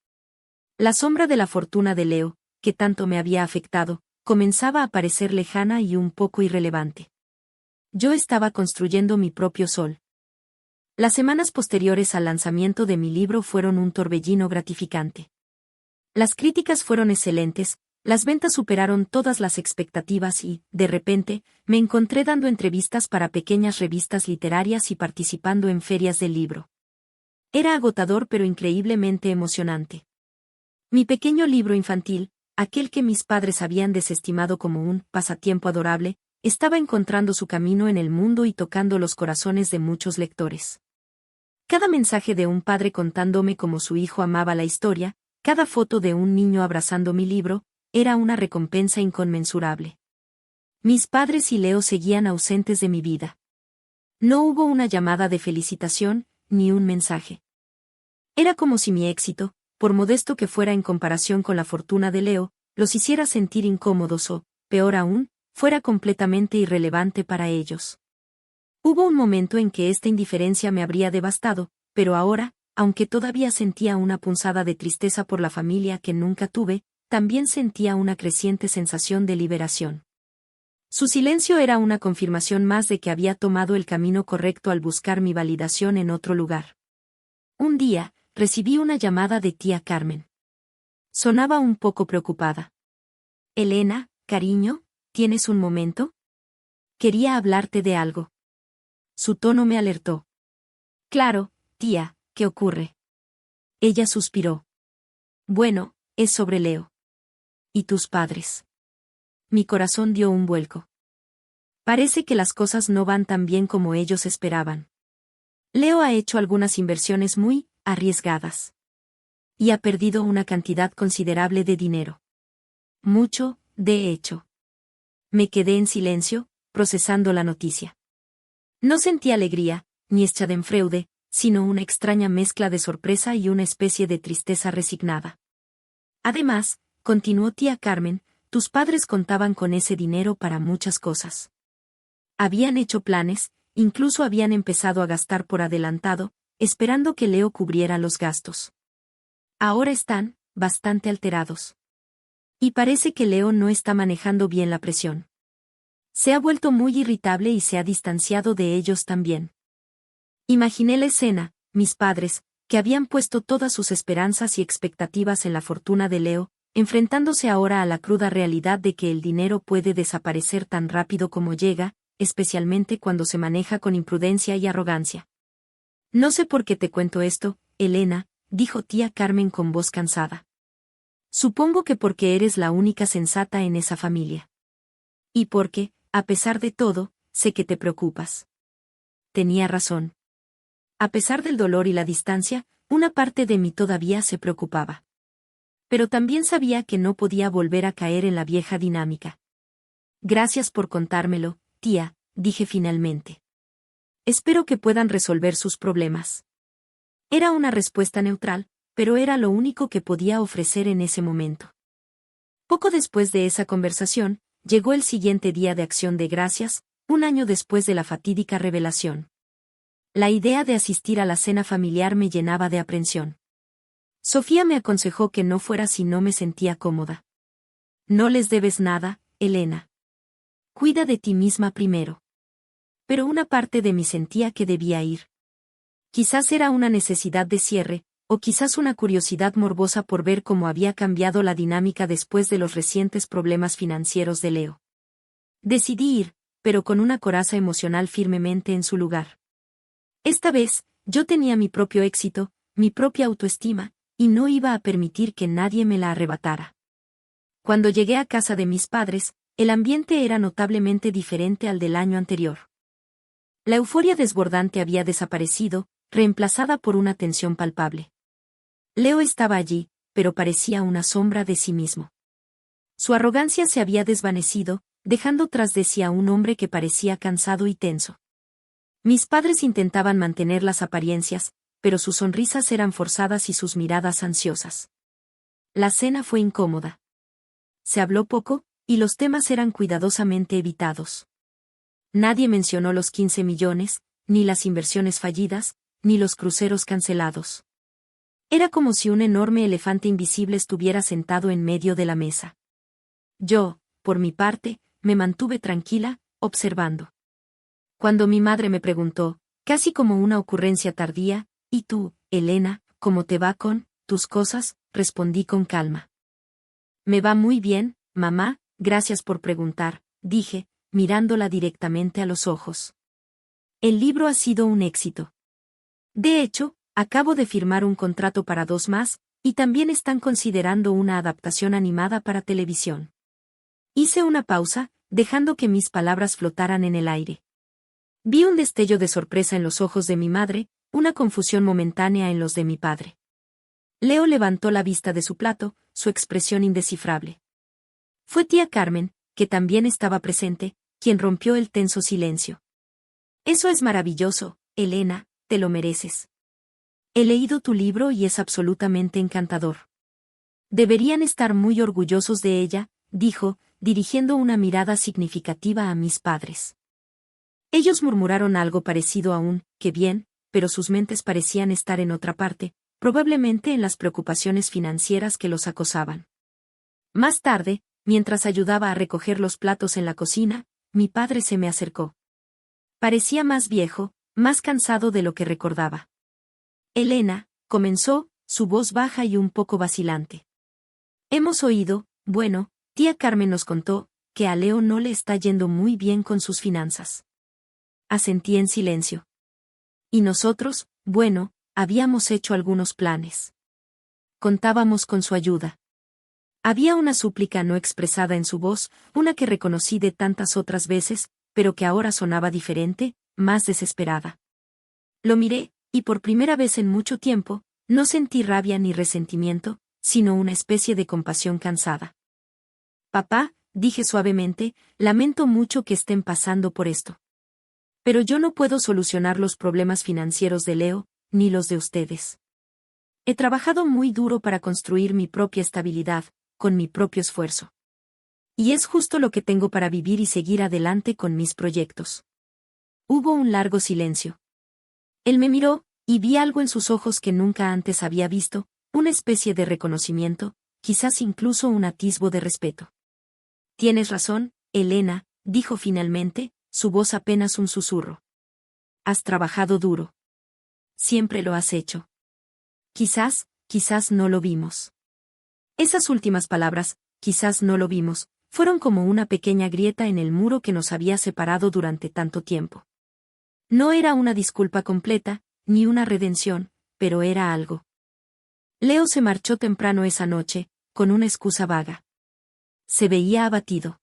La sombra de la fortuna de Leo, que tanto me había afectado, comenzaba a parecer lejana y un poco irrelevante. Yo estaba construyendo mi propio sol. Las semanas posteriores al lanzamiento de mi libro fueron un torbellino gratificante. Las críticas fueron excelentes, las ventas superaron todas las expectativas y, de repente, me encontré dando entrevistas para pequeñas revistas literarias y participando en ferias del libro. Era agotador pero increíblemente emocionante. Mi pequeño libro infantil, aquel que mis padres habían desestimado como un pasatiempo adorable, estaba encontrando su camino en el mundo y tocando los corazones de muchos lectores. Cada mensaje de un padre contándome cómo su hijo amaba la historia, cada foto de un niño abrazando mi libro, era una recompensa inconmensurable. Mis padres y Leo seguían ausentes de mi vida. No hubo una llamada de felicitación, ni un mensaje. Era como si mi éxito, por modesto que fuera en comparación con la fortuna de Leo, los hiciera sentir incómodos o, peor aún, fuera completamente irrelevante para ellos. Hubo un momento en que esta indiferencia me habría devastado, pero ahora, aunque todavía sentía una punzada de tristeza por la familia que nunca tuve, también sentía una creciente sensación de liberación. Su silencio era una confirmación más de que había tomado el camino correcto al buscar mi validación en otro lugar. Un día, recibí una llamada de tía Carmen. Sonaba un poco preocupada. Elena, cariño, ¿tienes un momento? Quería hablarte de algo. Su tono me alertó. Claro, tía, ¿qué ocurre? Ella suspiró. Bueno, es sobre Leo. ¿Y tus padres? Mi corazón dio un vuelco. Parece que las cosas no van tan bien como ellos esperaban. Leo ha hecho algunas inversiones muy arriesgadas. Y ha perdido una cantidad considerable de dinero. Mucho, de hecho. Me quedé en silencio, procesando la noticia. No sentí alegría, ni schadenfreude, sino una extraña mezcla de sorpresa y una especie de tristeza resignada. Además, continuó tía Carmen, tus padres contaban con ese dinero para muchas cosas. Habían hecho planes, incluso habían empezado a gastar por adelantado, esperando que Leo cubriera los gastos. Ahora están, bastante alterados. Y parece que Leo no está manejando bien la presión. Se ha vuelto muy irritable y se ha distanciado de ellos también. Imaginé la escena, mis padres, que habían puesto todas sus esperanzas y expectativas en la fortuna de Leo, enfrentándose ahora a la cruda realidad de que el dinero puede desaparecer tan rápido como llega, especialmente cuando se maneja con imprudencia y arrogancia. No sé por qué te cuento esto, Elena, dijo tía Carmen con voz cansada. Supongo que porque eres la única sensata en esa familia. Y porque, a pesar de todo, sé que te preocupas. Tenía razón. A pesar del dolor y la distancia, una parte de mí todavía se preocupaba. Pero también sabía que no podía volver a caer en la vieja dinámica. Gracias por contármelo, tía, dije finalmente. Espero que puedan resolver sus problemas. Era una respuesta neutral, pero era lo único que podía ofrecer en ese momento. Poco después de esa conversación, llegó el siguiente día de Acción de Gracias, un año después de la fatídica revelación. La idea de asistir a la cena familiar me llenaba de aprensión. Sofía me aconsejó que no fuera si no me sentía cómoda. No les debes nada, Elena. Cuida de ti misma primero. Pero una parte de mí sentía que debía ir. Quizás era una necesidad de cierre, o quizás una curiosidad morbosa por ver cómo había cambiado la dinámica después de los recientes problemas financieros de Leo. Decidí ir, pero con una coraza emocional firmemente en su lugar. Esta vez, yo tenía mi propio éxito, mi propia autoestima, y no iba a permitir que nadie me la arrebatara. Cuando llegué a casa de mis padres, el ambiente era notablemente diferente al del año anterior. La euforia desbordante había desaparecido, reemplazada por una tensión palpable. Leo estaba allí, pero parecía una sombra de sí mismo. Su arrogancia se había desvanecido, dejando tras de sí a un hombre que parecía cansado y tenso. Mis padres intentaban mantener las apariencias, pero sus sonrisas eran forzadas y sus miradas ansiosas. La cena fue incómoda. Se habló poco, y los temas eran cuidadosamente evitados. Nadie mencionó los 15 millones, ni las inversiones fallidas, ni los cruceros cancelados. Era como si un enorme elefante invisible estuviera sentado en medio de la mesa. Yo, por mi parte, me mantuve tranquila, observando. Cuando mi madre me preguntó, casi como una ocurrencia tardía, ¿y tú, Elena, cómo te va con tus cosas?, respondí con calma. Me va muy bien, mamá, gracias por preguntar, dije, mirándola directamente a los ojos. El libro ha sido un éxito. De hecho, acabo de firmar un contrato para 2 más, y también están considerando una adaptación animada para televisión. Hice una pausa, dejando que mis palabras flotaran en el aire. Vi un destello de sorpresa en los ojos de mi madre, una confusión momentánea en los de mi padre. Leo levantó la vista de su plato, su expresión indescifrable. Fue tía Carmen, que también estaba presente, quien rompió el tenso silencio. Eso es maravilloso, Elena, te lo mereces. He leído tu libro y es absolutamente encantador. Deberían estar muy orgullosos de ella, dijo, dirigiendo una mirada significativa a mis padres. Ellos murmuraron algo parecido a un «qué bien», pero sus mentes parecían estar en otra parte, probablemente en las preocupaciones financieras que los acosaban. Más tarde, mientras ayudaba a recoger los platos en la cocina, mi padre se me acercó. Parecía más viejo, más cansado de lo que recordaba. Elena, comenzó, su voz baja y un poco vacilante. Hemos oído, bueno, tía Carmen nos contó, que a Leo no le está yendo muy bien con sus finanzas. Asentí en silencio. Y nosotros, bueno, habíamos hecho algunos planes. Contábamos con su ayuda. Había una súplica no expresada en su voz, una que reconocí de tantas otras veces, pero que ahora sonaba diferente, más desesperada. Lo miré, y por primera vez en mucho tiempo, no sentí rabia ni resentimiento, sino una especie de compasión cansada. Papá, dije suavemente, lamento mucho que estén pasando por esto. Pero yo no puedo solucionar los problemas financieros de Leo, ni los de ustedes. He trabajado muy duro para construir mi propia estabilidad, con mi propio esfuerzo. Y es justo lo que tengo para vivir y seguir adelante con mis proyectos. Hubo un largo silencio. Él me miró, y vi algo en sus ojos que nunca antes había visto, una especie de reconocimiento, quizás incluso un atisbo de respeto. Tienes razón, Elena, dijo finalmente, su voz apenas un susurro. Has trabajado duro. Siempre lo has hecho. Quizás no lo vimos. Esas últimas palabras, quizás no lo vimos, fueron como una pequeña grieta en el muro que nos había separado durante tanto tiempo. No era una disculpa completa, ni una redención, pero era algo. Leo se marchó temprano esa noche, con una excusa vaga. Se veía abatido.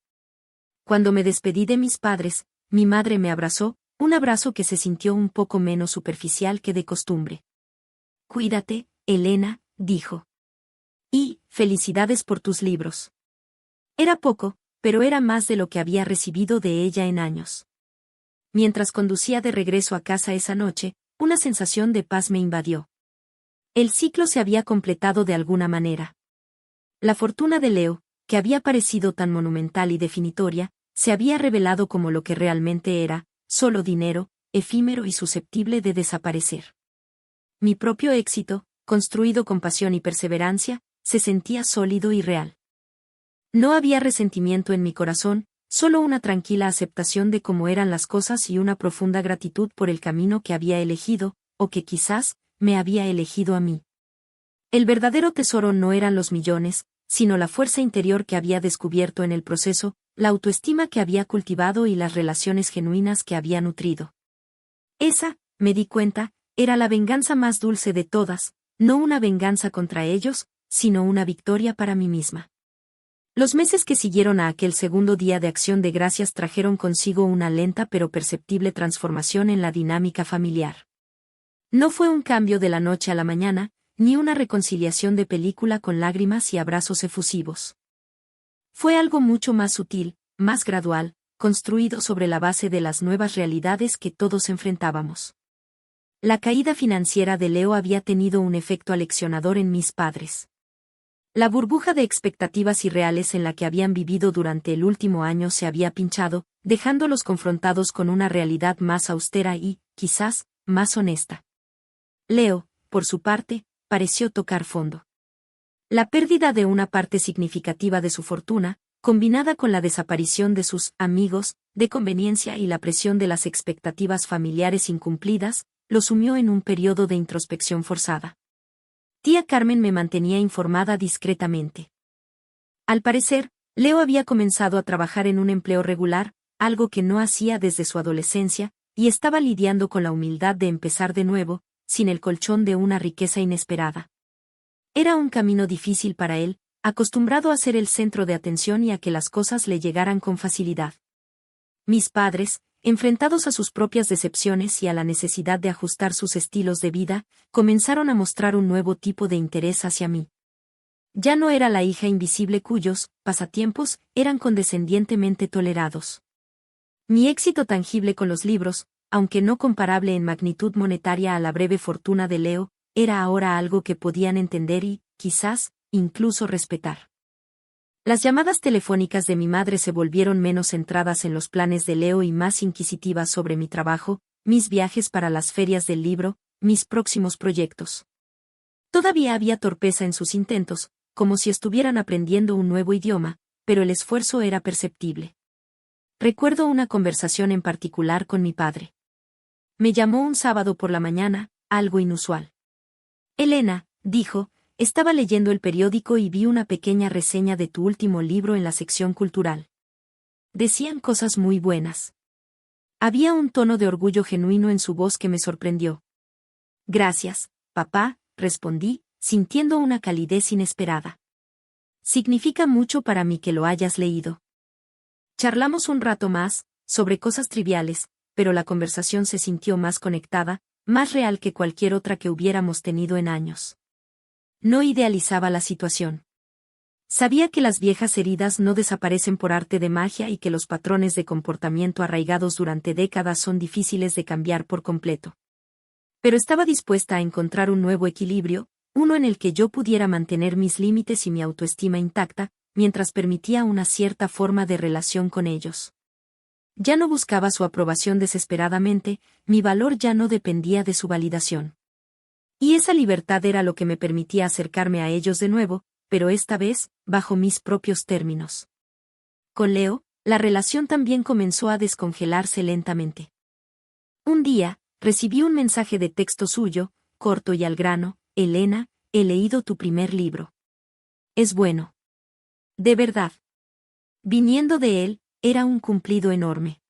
Cuando me despedí de mis padres, mi madre me abrazó, un abrazo que se sintió un poco menos superficial que de costumbre. Cuídate, Elena, dijo. Y, felicidades por tus libros. Era poco, pero era más de lo que había recibido de ella en años. Mientras conducía de regreso a casa esa noche, una sensación de paz me invadió. El ciclo se había completado de alguna manera. La fortuna de Leo, que había parecido tan monumental y definitoria, se había revelado como lo que realmente era, solo dinero, efímero y susceptible de desaparecer. Mi propio éxito, construido con pasión y perseverancia, se sentía sólido y real. No había resentimiento en mi corazón, solo una tranquila aceptación de cómo eran las cosas y una profunda gratitud por el camino que había elegido, o que quizás, me había elegido a mí. El verdadero tesoro no eran los millones, sino la fuerza interior que había descubierto en el proceso, la autoestima que había cultivado y las relaciones genuinas que había nutrido. Esa, me di cuenta, era la venganza más dulce de todas, no una venganza contra ellos, sino una victoria para mí misma. Los meses que siguieron a aquel segundo día de Acción de Gracias trajeron consigo una lenta pero perceptible transformación en la dinámica familiar. No fue un cambio de la noche a la mañana, ni una reconciliación de película con lágrimas y abrazos efusivos. Fue algo mucho más sutil, más gradual, construido sobre la base de las nuevas realidades que todos enfrentábamos. La caída financiera de Leo había tenido un efecto aleccionador en mis padres. La burbuja de expectativas irreales en la que habían vivido durante el último año se había pinchado, dejándolos confrontados con una realidad más austera y, quizás, más honesta. Leo, por su parte, pareció tocar fondo. La pérdida de una parte significativa de su fortuna, combinada con la desaparición de sus amigos, de conveniencia y la presión de las expectativas familiares incumplidas, lo sumió en un periodo de introspección forzada. Tía Carmen me mantenía informada discretamente. Al parecer, Leo había comenzado a trabajar en un empleo regular, algo que no hacía desde su adolescencia, y estaba lidiando con la humildad de empezar de nuevo, sin el colchón de una riqueza inesperada. Era un camino difícil para él, acostumbrado a ser el centro de atención y a que las cosas le llegaran con facilidad. Mis padres, enfrentados a sus propias decepciones y a la necesidad de ajustar sus estilos de vida, comenzaron a mostrar un nuevo tipo de interés hacia mí. Ya no era la hija invisible cuyos pasatiempos eran condescendientemente tolerados. Mi éxito tangible con los libros, aunque no comparable en magnitud monetaria a la breve fortuna de Leo, era ahora algo que podían entender y, quizás, incluso respetar. Las llamadas telefónicas de mi madre se volvieron menos centradas en los planes de Leo y más inquisitivas sobre mi trabajo, mis viajes para las ferias del libro, mis próximos proyectos. Todavía había torpeza en sus intentos, como si estuvieran aprendiendo un nuevo idioma, pero el esfuerzo era perceptible. Recuerdo una conversación en particular con mi padre. Me llamó un sábado por la mañana, algo inusual. Elena, dijo, estaba leyendo el periódico y vi una pequeña reseña de tu último libro en la sección cultural. Decían cosas muy buenas. Había un tono de orgullo genuino en su voz que me sorprendió. Gracias, papá, respondí, sintiendo una calidez inesperada. Significa mucho para mí que lo hayas leído. Charlamos un rato más, sobre cosas triviales, pero la conversación se sintió más conectada, más real que cualquier otra que hubiéramos tenido en años. No idealizaba la situación. Sabía que las viejas heridas no desaparecen por arte de magia y que los patrones de comportamiento arraigados durante décadas son difíciles de cambiar por completo. Pero estaba dispuesta a encontrar un nuevo equilibrio, uno en el que yo pudiera mantener mis límites y mi autoestima intacta, mientras permitía una cierta forma de relación con ellos. Ya no buscaba su aprobación desesperadamente, mi valor ya no dependía de su validación. Y esa libertad era lo que me permitía acercarme a ellos de nuevo, pero esta vez, bajo mis propios términos. Con Leo, la relación también comenzó a descongelarse lentamente. Un día, recibí un mensaje de texto suyo, corto y al grano: Elena, he leído tu primer libro. Es bueno. De verdad. Viniendo de él, era un cumplido enorme.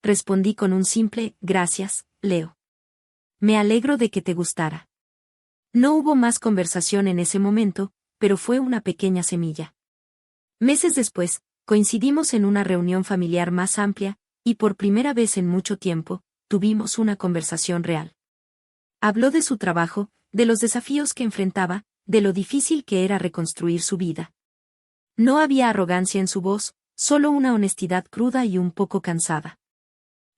Respondí con un simple gracias, Leo. Me alegro de que te gustara. No hubo más conversación en ese momento, pero fue una pequeña semilla. Meses después, coincidimos en una reunión familiar más amplia, y por primera vez en mucho tiempo, tuvimos una conversación real. Habló de su trabajo, de los desafíos que enfrentaba, de lo difícil que era reconstruir su vida. No había arrogancia en su voz, solo una honestidad cruda y un poco cansada.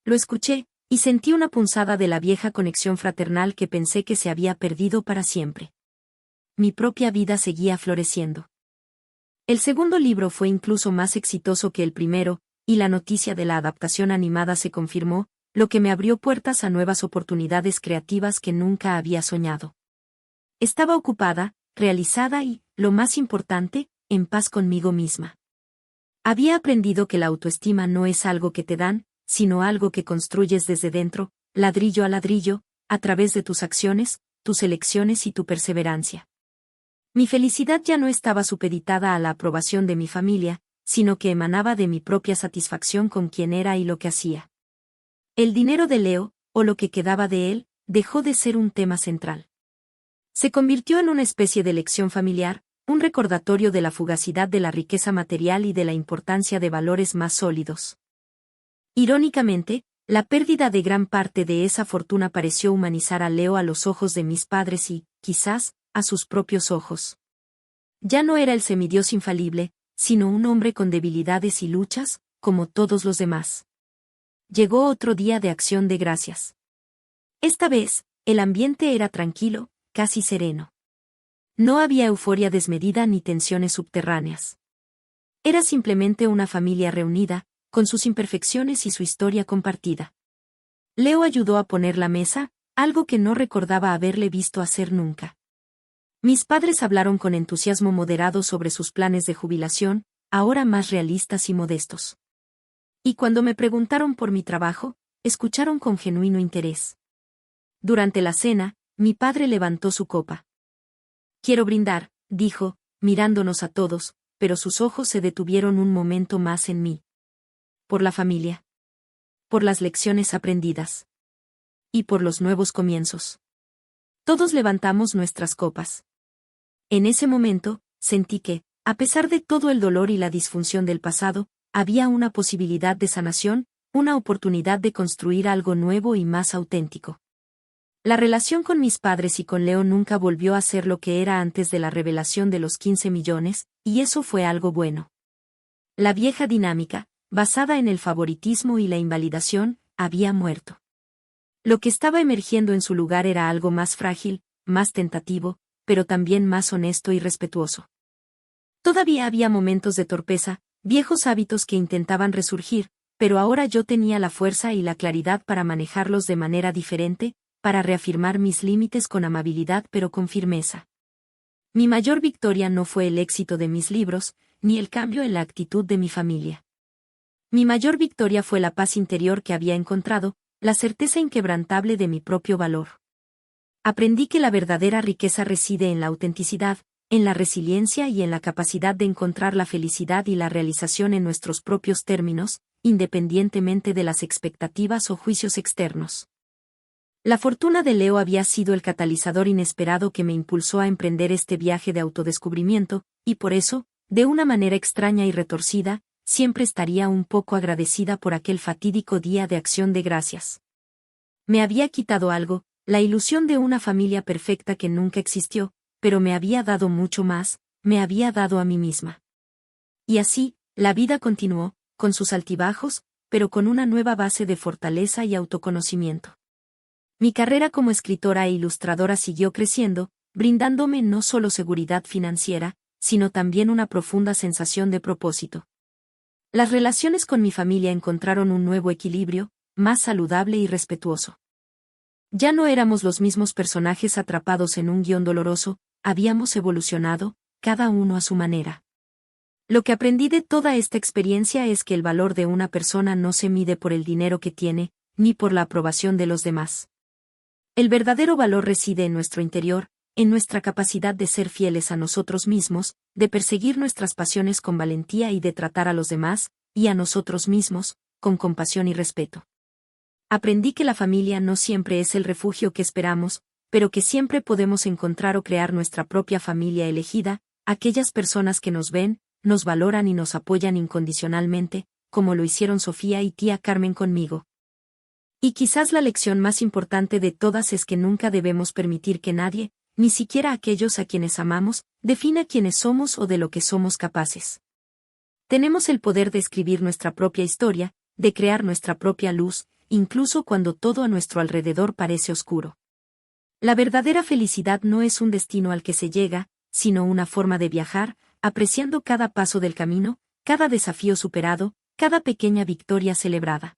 Lo escuché, y sentí una punzada de la vieja conexión fraternal que pensé que se había perdido para siempre. Mi propia vida seguía floreciendo. El segundo libro fue incluso más exitoso que el primero, y la noticia de la adaptación animada se confirmó, lo que me abrió puertas a nuevas oportunidades creativas que nunca había soñado. Estaba ocupada, realizada y, lo más importante, en paz conmigo misma. Había aprendido que la autoestima no es algo que te dan, sino algo que construyes desde dentro, ladrillo a ladrillo, a través de tus acciones, tus elecciones y tu perseverancia. Mi felicidad ya no estaba supeditada a la aprobación de mi familia, sino que emanaba de mi propia satisfacción con quien era y lo que hacía. El dinero de Leo, o lo que quedaba de él, dejó de ser un tema central. Se convirtió en una especie de lección familiar, un recordatorio de la fugacidad de la riqueza material y de la importancia de valores más sólidos. Irónicamente, la pérdida de gran parte de esa fortuna pareció humanizar a Leo a los ojos de mis padres y, quizás, a sus propios ojos. Ya no era el semidios infalible, sino un hombre con debilidades y luchas, como todos los demás. Llegó otro día de acción de gracias. Esta vez, el ambiente era tranquilo, casi sereno. No había euforia desmedida ni tensiones subterráneas. Era simplemente una familia reunida, con sus imperfecciones y su historia compartida. Leo ayudó a poner la mesa, algo que no recordaba haberle visto hacer nunca. Mis padres hablaron con entusiasmo moderado sobre sus planes de jubilación, ahora más realistas y modestos. Y cuando me preguntaron por mi trabajo, escucharon con genuino interés. Durante la cena, mi padre levantó su copa. Quiero brindar, dijo, mirándonos a todos, pero sus ojos se detuvieron un momento más en mí. Por la familia. Por las lecciones aprendidas. Y por los nuevos comienzos. Todos levantamos nuestras copas. En ese momento, sentí que, a pesar de todo el dolor y la disfunción del pasado, había una posibilidad de sanación, una oportunidad de construir algo nuevo y más auténtico. La relación con mis padres y con Leo nunca volvió a ser lo que era antes de la revelación de los 15 millones, y eso fue algo bueno. La vieja dinámica, basada en el favoritismo y la invalidación, había muerto. Lo que estaba emergiendo en su lugar era algo más frágil, más tentativo, pero también más honesto y respetuoso. Todavía había momentos de torpeza, viejos hábitos que intentaban resurgir, pero ahora yo tenía la fuerza y la claridad para manejarlos de manera diferente, para reafirmar mis límites con amabilidad pero con firmeza. Mi mayor victoria no fue el éxito de mis libros, ni el cambio en la actitud de mi familia. Mi mayor victoria fue la paz interior que había encontrado, la certeza inquebrantable de mi propio valor. Aprendí que la verdadera riqueza reside en la autenticidad, en la resiliencia y en la capacidad de encontrar la felicidad y la realización en nuestros propios términos, independientemente de las expectativas o juicios externos. La fortuna de Leo había sido el catalizador inesperado que me impulsó a emprender este viaje de autodescubrimiento, y por eso, de una manera extraña y retorcida, siempre estaría un poco agradecida por aquel fatídico día de Acción de Gracias. Me había quitado algo, la ilusión de una familia perfecta que nunca existió, pero me había dado mucho más, me había dado a mí misma. Y así, la vida continuó, con sus altibajos, pero con una nueva base de fortaleza y autoconocimiento. Mi carrera como escritora e ilustradora siguió creciendo, brindándome no solo seguridad financiera, sino también una profunda sensación de propósito. Las relaciones con mi familia encontraron un nuevo equilibrio, más saludable y respetuoso. Ya no éramos los mismos personajes atrapados en un guión doloroso, habíamos evolucionado, cada uno a su manera. Lo que aprendí de toda esta experiencia es que el valor de una persona no se mide por el dinero que tiene, ni por la aprobación de los demás. El verdadero valor reside en nuestro interior, en nuestra capacidad de ser fieles a nosotros mismos, de perseguir nuestras pasiones con valentía y de tratar a los demás, y a nosotros mismos, con compasión y respeto. Aprendí que la familia no siempre es el refugio que esperamos, pero que siempre podemos encontrar o crear nuestra propia familia elegida, aquellas personas que nos ven, nos valoran y nos apoyan incondicionalmente, como lo hicieron Sofía y tía Carmen conmigo. Y quizás la lección más importante de todas es que nunca debemos permitir que nadie, ni siquiera aquellos a quienes amamos, defina quiénes somos o de lo que somos capaces. Tenemos el poder de escribir nuestra propia historia, de crear nuestra propia luz, incluso cuando todo a nuestro alrededor parece oscuro. La verdadera felicidad no es un destino al que se llega, sino una forma de viajar, apreciando cada paso del camino, cada desafío superado, cada pequeña victoria celebrada.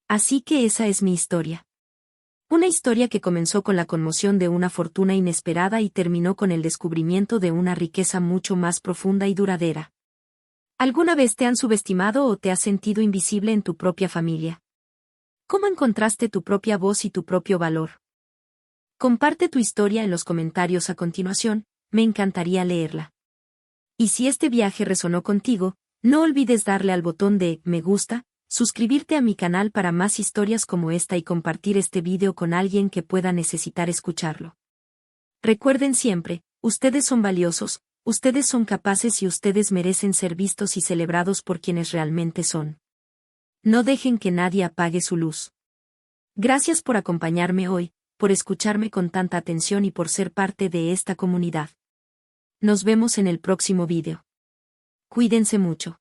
Así que esa es mi historia. Una historia que comenzó con la conmoción de una fortuna inesperada y terminó con el descubrimiento de una riqueza mucho más profunda y duradera. ¿Alguna vez te han subestimado o te has sentido invisible en tu propia familia? ¿Cómo encontraste tu propia voz y tu propio valor? Comparte tu historia en los comentarios a continuación, me encantaría leerla. Y si este viaje resonó contigo, no olvides darle al botón de me gusta, suscribirte a mi canal para más historias como esta y compartir este video con alguien que pueda necesitar escucharlo. Recuerden siempre, ustedes son valiosos, ustedes son capaces y ustedes merecen ser vistos y celebrados por quienes realmente son. No dejen que nadie apague su luz. Gracias por acompañarme hoy, por escucharme con tanta atención y por ser parte de esta comunidad. Nos vemos en el próximo video. Cuídense mucho.